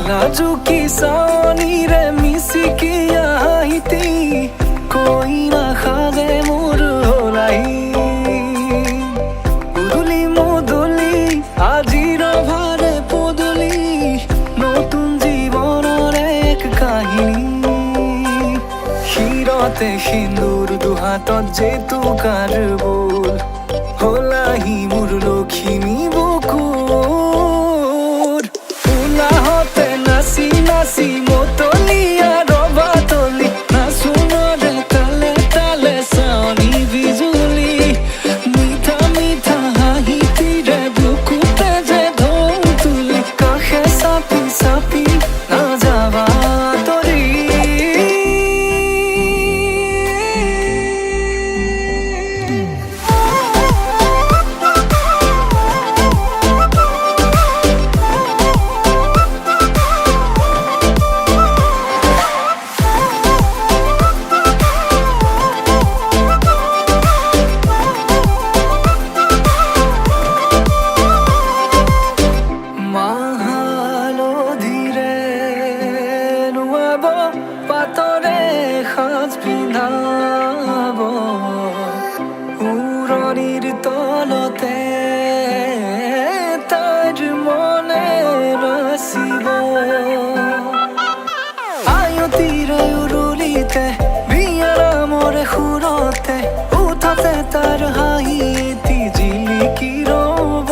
लाजू की सानी रे मिसी की आईती कोई ना खागे मोर होलाई उदुली मोदुली আজির ভারে পদুলি নতুন জীবনের এক কাহিনী শিরতে সিন্দুর দুহাতত যেতু কার বোল হলাহি মোর লক্ষ্মী বুকুর উলাহতে নাচি নাচি মতলিয়া রবা তলি নাচুনরে তালে তালে চাৱনি বিজুলি মিঠা মিঠা হাঁহিটিৰে বুকুতে যে ঢৌ তুলি কাষে চাপি চাপি নাযাবা তৰি পাতৰে সাজ পিন্ধাব উৰণিৰ তলতে তাইৰ মনে ৰচিব আয়তিৰে উৰুলিতে বিয়াৰ আমৰে সুৰতে উঠাতে তাৰ হাঁহি এটি জিলিকি ৰ'ব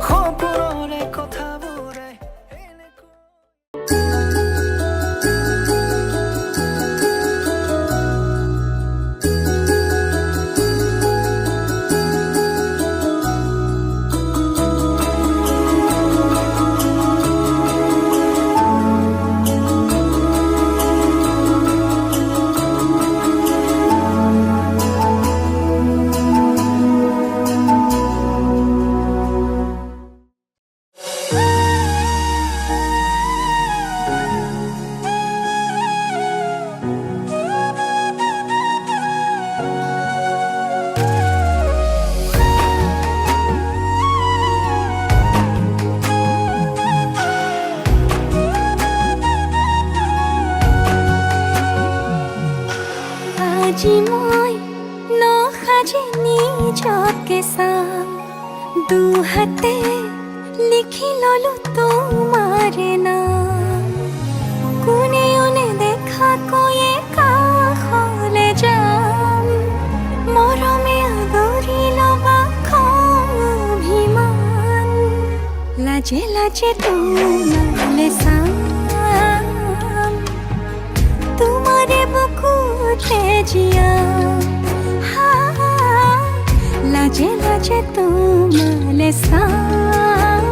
সপোনৰে কথাবোৰে আজি মই নসাজি নিজকে চাম দুহাতে লিখি ললো তোমাৰে নাম কোনে ওনে দেখা কৈয়ে কাষলে যাম মৰমে আদৰি লবা খং অভিমান লাজে লাজে তোমালে চাম তোমারে বুকুতে জিয়া লাজে লাজে তোমালে চাম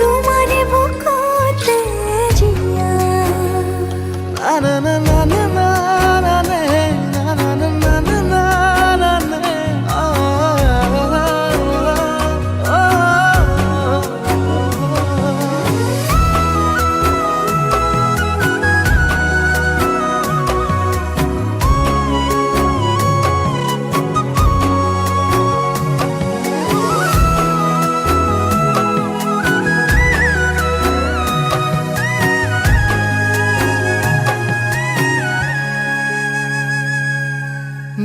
তোমারে বুকুতে জিয়া না না না না না না না না না না না না না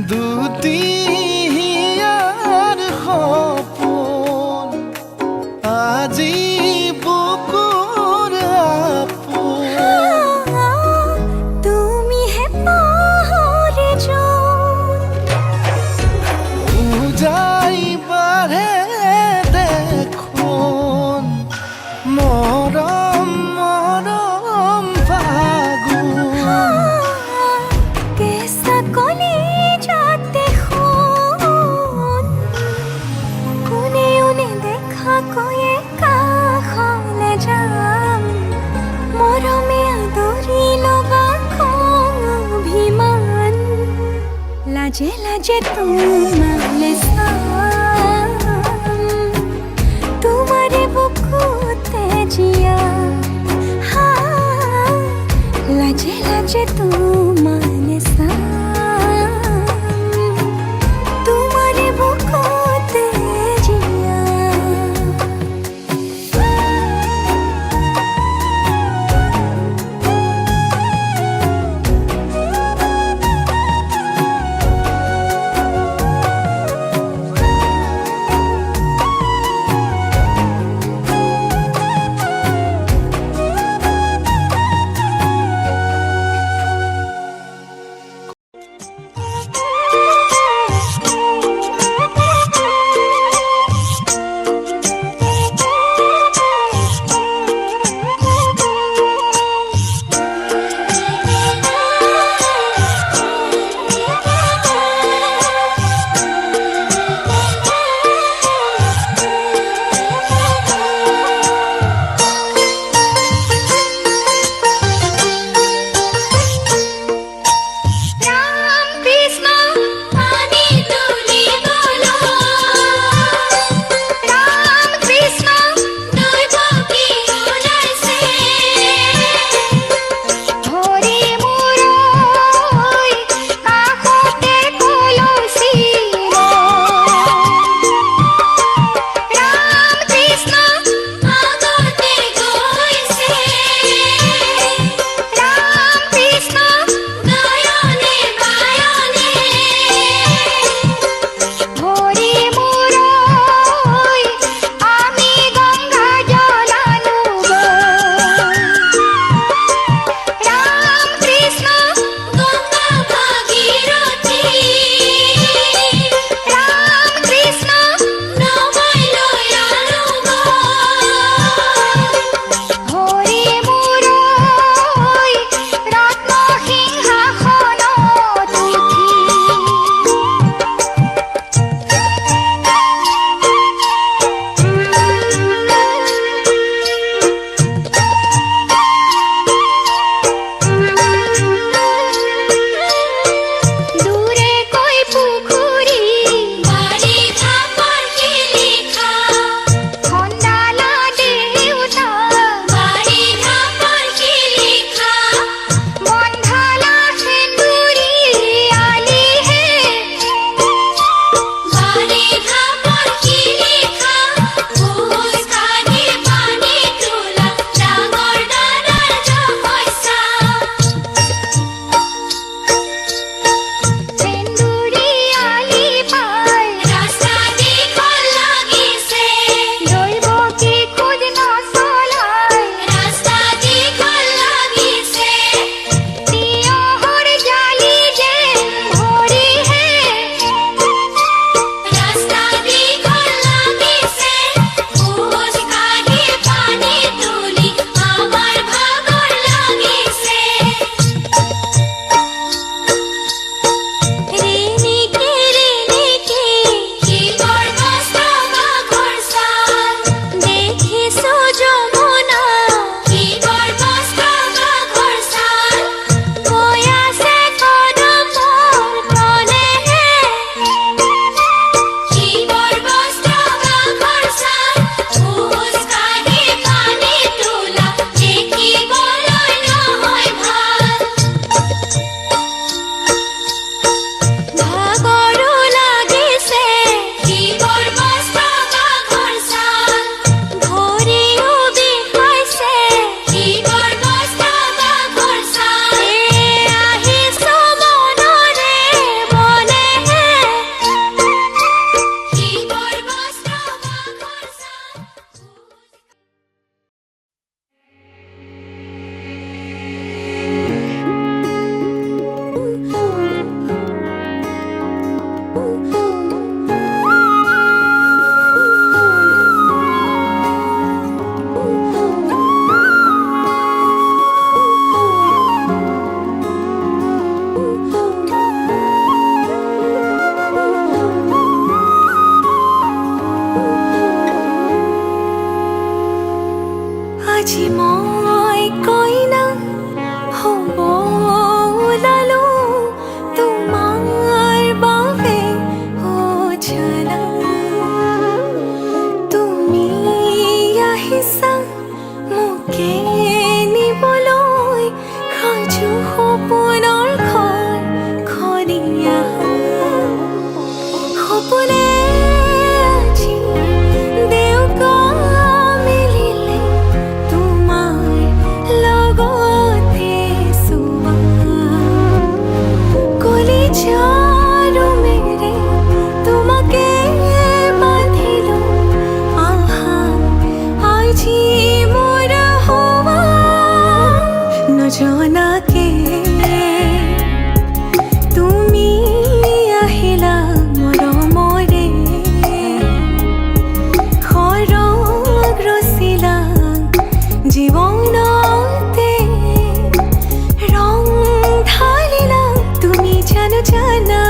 দুটি হিয়াৰ সপোন আজি বুকুৰ আপোন তুমিহে পাহৰি যোন উজাই বাঢ়ে দেখোন মৰম মৰম ফাগুন কেঁচা কলি যাতে শুন কোনে ওনে দেখা কৈয়ে কাষলে যাম মৰমে আদৰি লবা খং অভিমান লাজে লাজে তোমালে চাম তোমাৰে বুকুতে জিয়া লাজে লাজে তোমালে চাম তোমাৰে বুকুতে জিয়া যমুনা কি বৰবস্ত ঘৰসাল বৈ আছে কদমৰ তলে কি বৰবস্ত ঘৰসাল খোজ কাঢ়ি পানী তোলা দেখিবলৈ নহয় ভাল ভাগৰো লাগিছে কি বৰবস্ত ঘৰসাল ভৰিও বিষাইছে কি বৰবস্ত ঘৰসাল আহিছো মনৰে মনে কি বৰবস্ত ঘৰসাল আজি মই কইনা হ'ব ওলালো তোমাৰ বাবে অজানা তুমি আহিছা মোকে নিবলৈ সাজু সপোনৰ ঘৰ খনিয়া সপোনে আজি দেউকা মিলিলে তোমাৰ লগতে চুৱা কলিজাৰো মেৰে তোমাকে বান্ধিলো আহা আজি মোৰ হোৱা নজনাকে তুমি আহিলা মৰমৰে সৰগ ৰচিলা জীৱনতে ৰং ঢালিলা তুমি জানো জানা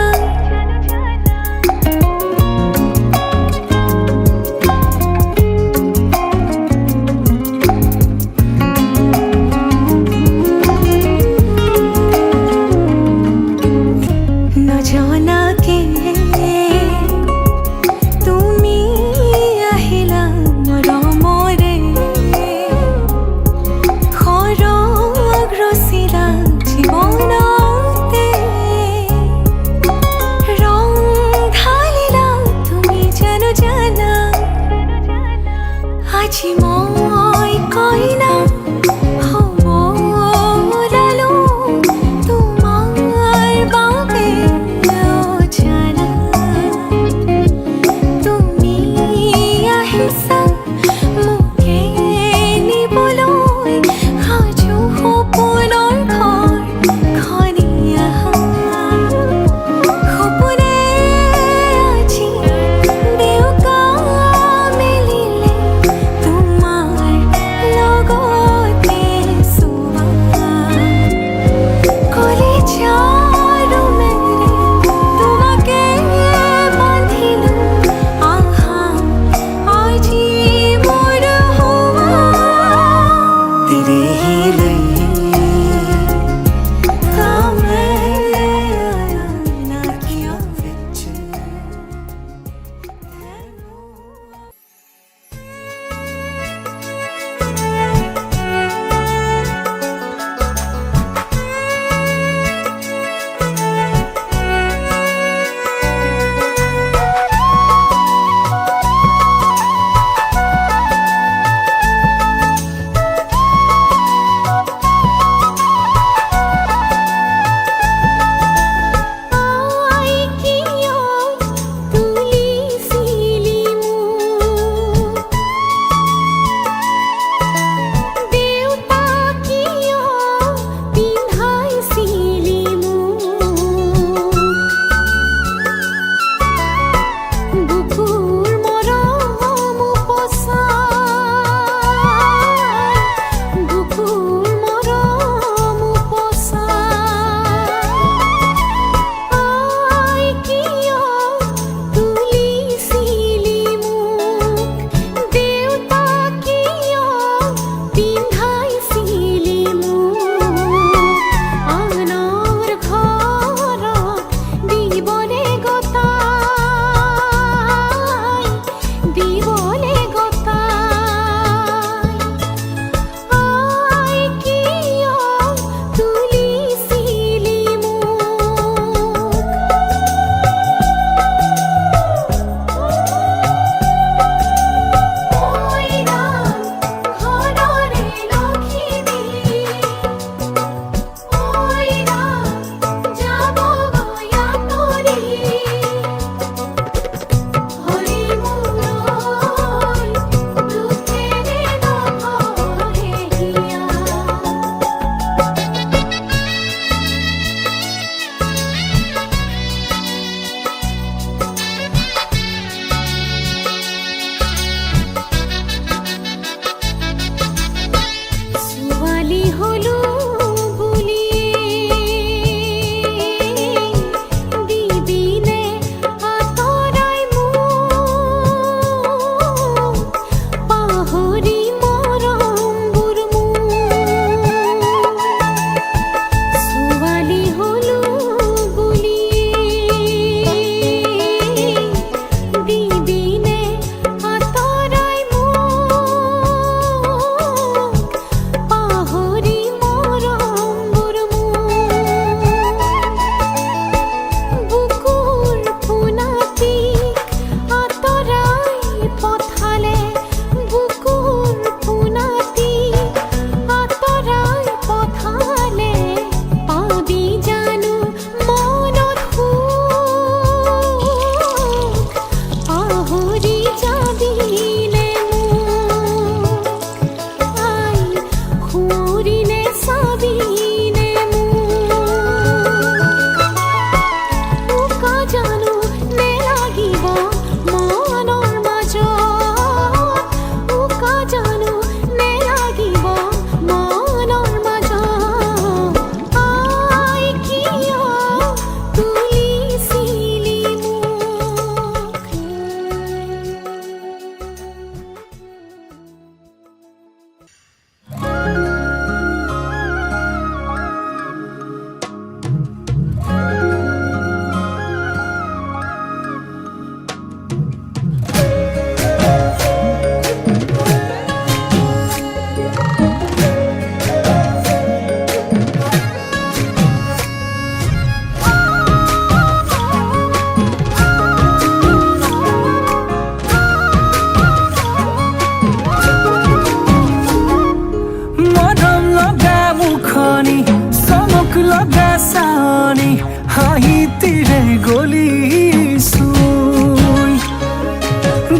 হাঁহিতিৰে গলিছোঁ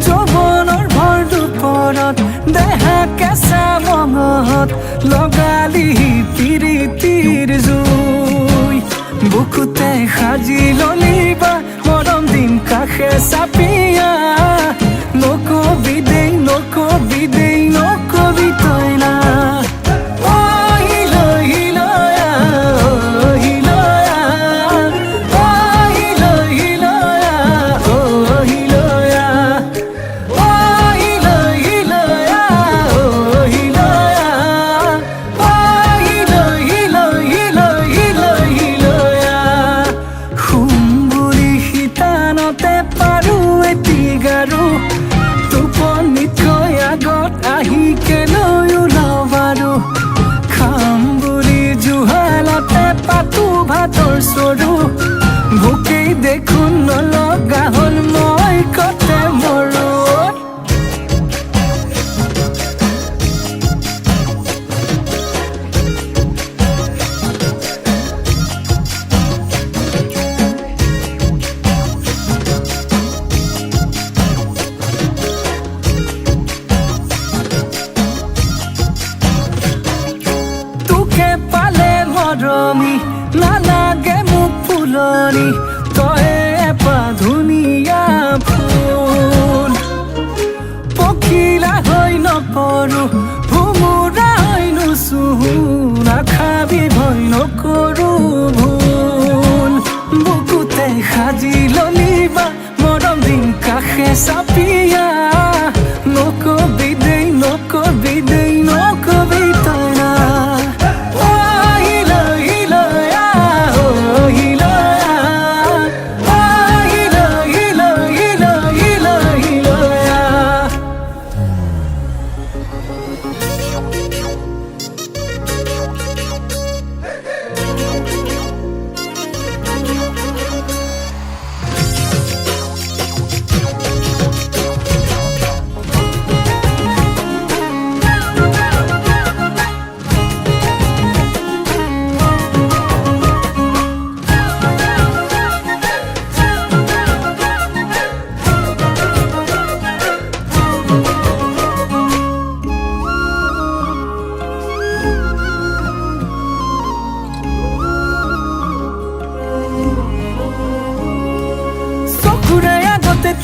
যৌৱনৰ ভৰ দুপৰত দেহা কেঁচা মঙত লগালি পিৰিতিৰ জুই বুকুতে সাজি ললিবা মৰম দিম কাষে চাপিয়া নকবি দেই নকবি দেই নকবি তই না টোপনিতকৈ আগত আহি কেলৈ ওলাও বাৰু খাম বুলি জুহালতে পাতো ভাতৰ চৰু ভোকেই দেখোন নলগা হ'ল মই কতে মৰো পালে মৰমি নালাগে মোক ফুলনি তই এপাহ ধুনীয়া ফুল পখিলা হৈ নপৰো ভোমোৰা হৈ নুচুহো নাখাবি ভয় নকৰো ভুল বুকুতে সাজি ললিবা মৰম দিম কাষে চাপিয়া নকবি দেই নকবি দেই নকবি তই না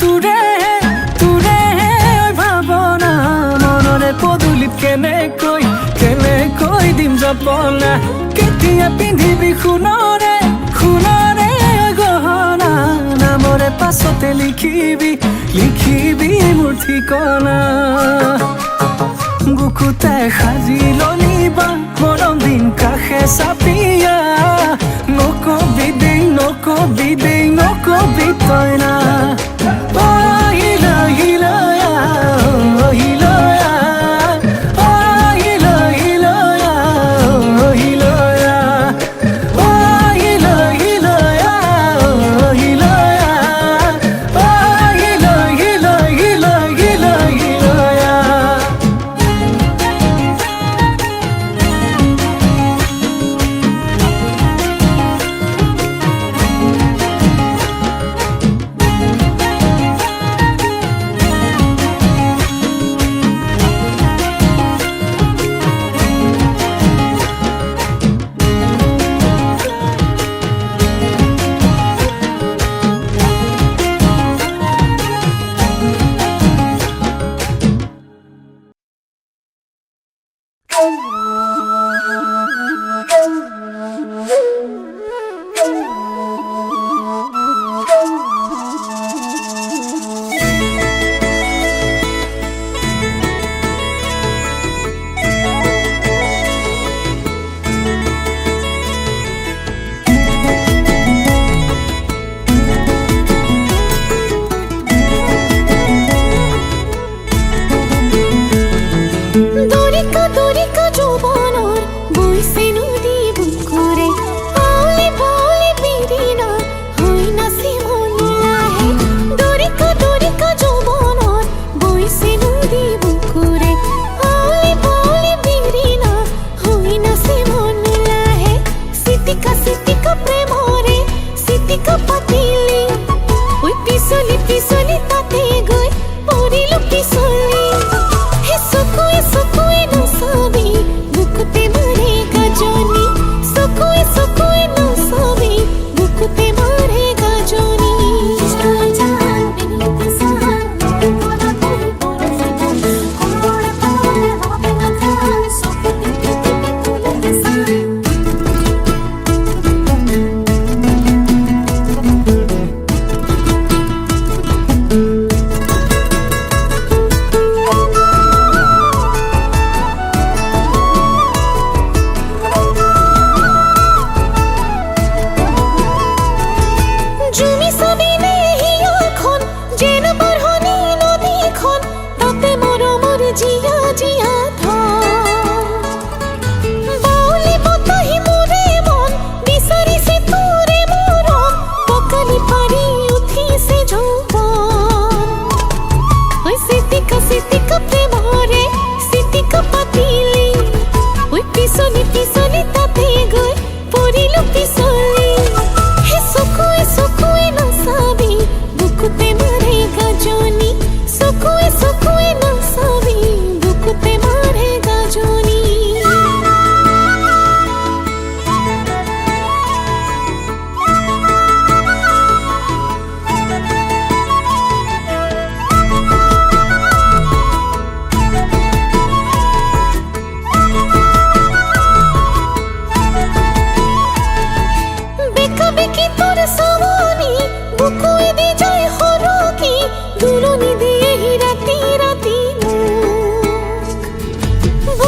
তুৰে তুৰে ভাৱনা মনৰে পদূলিত কেনেকৈ দিম জপনা কেতিয়া পিন্ধিবি সোণৰে সোণৰে গহনা নামৰে পাছতে লিখিবি মোৰ ঠিকনা বুকুতে সাজি ললিবা মৰম দিম কাষে চাপিয়া নকবি দেই নকবি দেই নকবি তই না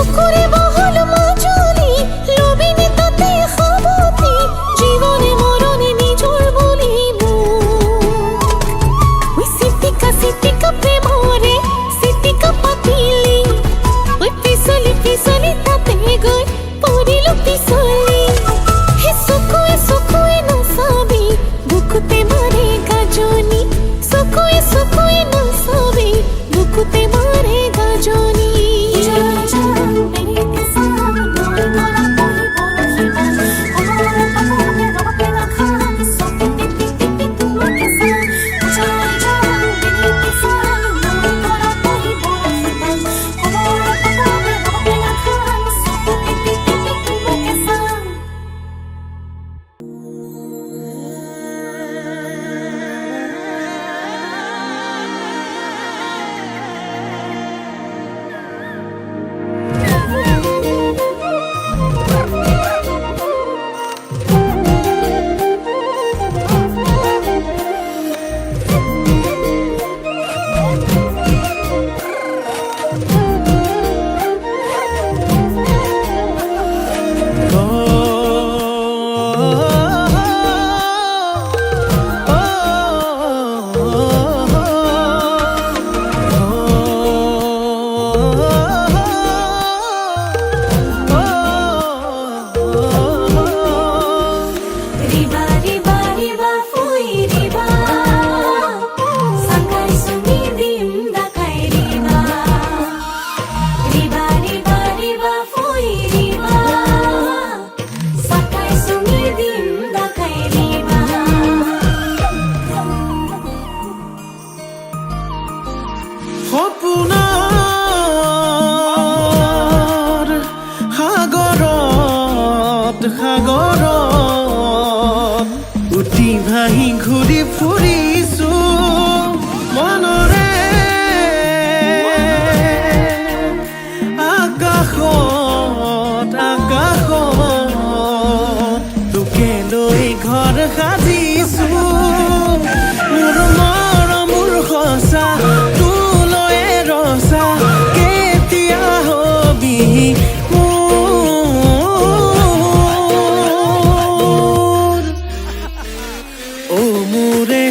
পুকুরে বহল মাজলি লবিনি তাতে খাবতি জীবনে মরণে নিজর বলিল ওই সিটিকা প্রেমরে সিটিকা পাতিলি ওই পিছলি তাতে গই পড়িল পিছলি হে সুকুয়ে নসাবি বুকুতে মারে গাজনি সুকুয়ে নসাবি বুকুতে মারে গাজনি সপোনৰ সাগৰত উটি ভাহি ঘূৰি ফুৰিছো মনৰে আকাশত তোকে লৈ ঘৰ সাজিছো মোৰ মৰম মোৰ সঁচা তোলৈ ৰচা কেতিয়া হবি মোৰে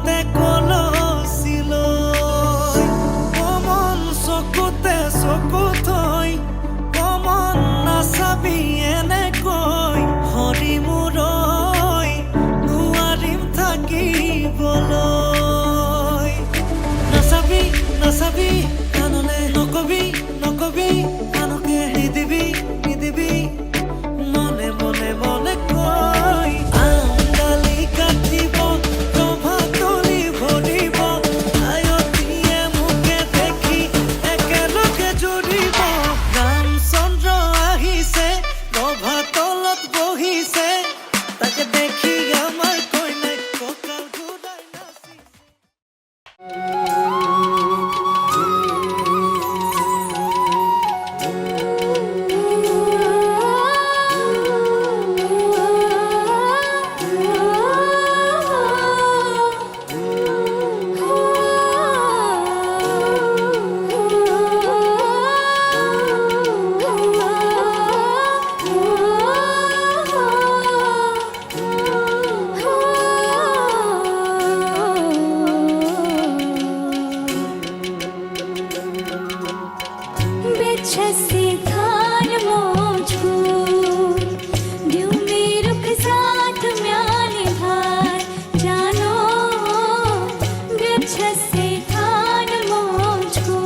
হাতে কলছিল কমন চকুতে চকু থৈ কমন নাচাবি এনেকৈ হৰি মূৰৈ নোৱাৰিম থাকিবলৈ নাচাবি নাচাবি কাণলে নকবি নকবি আনকে নিদিবি নিদিবি মনে মনে মনে কৈ আঙালি কাটিব ৰভাতলি ভৰিব আয়তীয়ে মোকে দেখি একেলগে জুৰিব ৰামচন্দ্ৰ আহিছে ৰভাতলত বহিছে তাকে দেখি আমাৰ কইনাই কঁকাল ঘূৰাই নাচিছে बिछसे धान मुझको दियो मेरे के साथ म्याने भार जानो बिछसे धान मुझको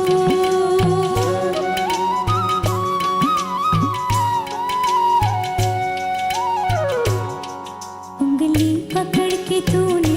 उंगली पकड़ के तूने